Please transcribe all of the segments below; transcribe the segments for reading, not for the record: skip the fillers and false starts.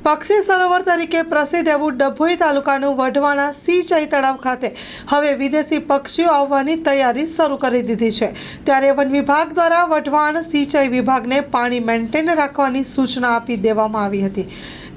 પક્ષી સરોવર તરીકે પ્રસિદ્ધ એવું ડભોઈ તાલુકાનું વઢવાણા સિંચાઈ તળાવ ખાતે હવે વિદેશી પક્ષીઓ આવવાની તૈયારી શરૂ કરી દીધી છે। ત્યારે વન વિભાગ દ્વારા વઢવાણ સિંચાઈ વિભાગને પાણી મેન્ટેન રાખવાની સૂચના આપી દેવામાં આવી હતી,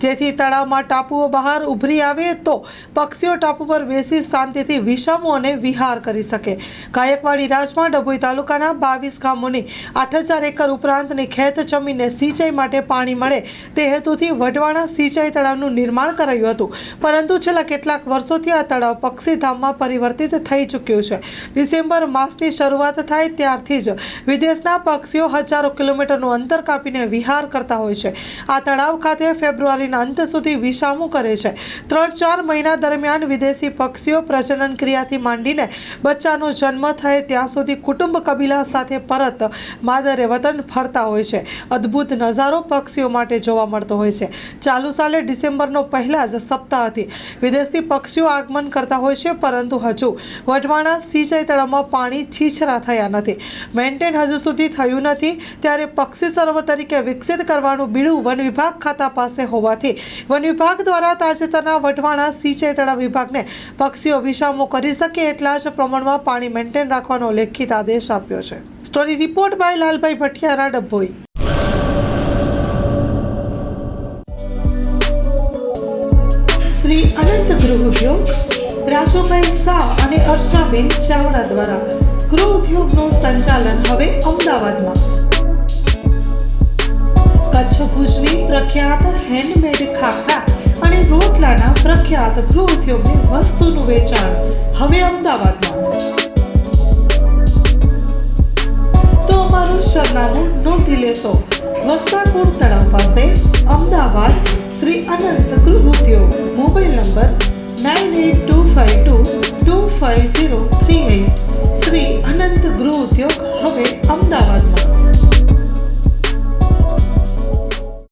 જેથી તળાવમાં ટાપુઓ બહાર ઉભરી આવે તો પક્ષીઓ ટાપુ પર બેસી શાંતિથી વિસામો અને વિહાર કરી શકે। ગાયકવાડી રાજમાં ડભોઈ તાલુકાના 22 ગામોની 8000 એકર ઉપરાંતની ખેત જમીનને સિંચાઈ માટે પાણી મળે તે હેતુથી વઢવાણા સિંચાઈ તળાવનું નિર્માણ કરાયું હતું, પરંતુ છેલ્લા કેટલાક વર્ષોથી આ તળાવ પક્ષીધામમાં પરિવર્તિત થઈ ચૂક્યું છે। ડિસેમ્બર માસની શરૂઆત થાય ત્યારથી જ વિદેશના પક્ષીઓ હજારો કિલોમીટરનું અંતર કાપીને વિહાર કરતા હોય છે। આ તળાવ ખાતે ફેબ્રુઆરીના અંત સુધી વિસામો કરે છે। 3-4 મહિના દરમિયાન વિદેશી પક્ષીઓ પ્રજનન ક્રિયાથી માંડીને બચ્ચાનો જન્મ થાય ત્યાં સુધી કુટુંબ કબીલા સાથે પરત માદરે વતન ફરતા હોય છે। અદ્ભુત નજારો પક્ષીઓ માટે જોવા મળતો હોય છે। ચાલુ સાલે ડિસેમ્બરનો પહેલા જ સપ્તાહથી વિદેશી પક્ષીઓ આગમન કરતા હોય છે, પરંતુ હજુ વઢવાણા સિંચાઈ તળાવમાં પાણી છીછરા થયા નથી, મેન્ટેન હજુ સુધી થયું નથી। ત્યારે પક્ષી સરોવર તરીકે વિકસિત કરવાનું બીડું વન વિભાગ ખાતા પાસે હોવાથી વન વિભાગ દ્વારા તાજેતરના વઢવાણા સિંચાઈ તળાવ વિભાગને પક્ષીઓ વિસામો કરી શકે એટલા જ પ્રમાણમાં પાણી મેન્ટેન રાખવાનો લેખિત આદેશ આપ્યો છે। Story report by Lalbhai Bhatiyara, Dabhoi. Shri Anant Gruh Udyog Rajubhai Shah અને અર્ચનાબેન ચાવડા દ્વારા ગૃહ ઉદ્યોગનું સંચાલન હવે અમદાવાદમાં। કચ્છ ભુજની પ્રખ્યાત હેન્ડમેડ ખાખરા અને રોટલાના પ્રખ્યાત ગૃહ ઉદ્યોગની વસ્તુનું વેચાણ હવે અમદાવાદમાં। તો અમારું સરનામું નોંધી લેશો: વસ્ત્રાપુર તળાવ પાસે, અમદાવાદ, શ્રી અનંત ગૃહ ઉદ્યોગ। Mobile number 9825225038। શ્રી અનંત ગૃહ ઉદ્યોગ હવે અમદાવાદમાં।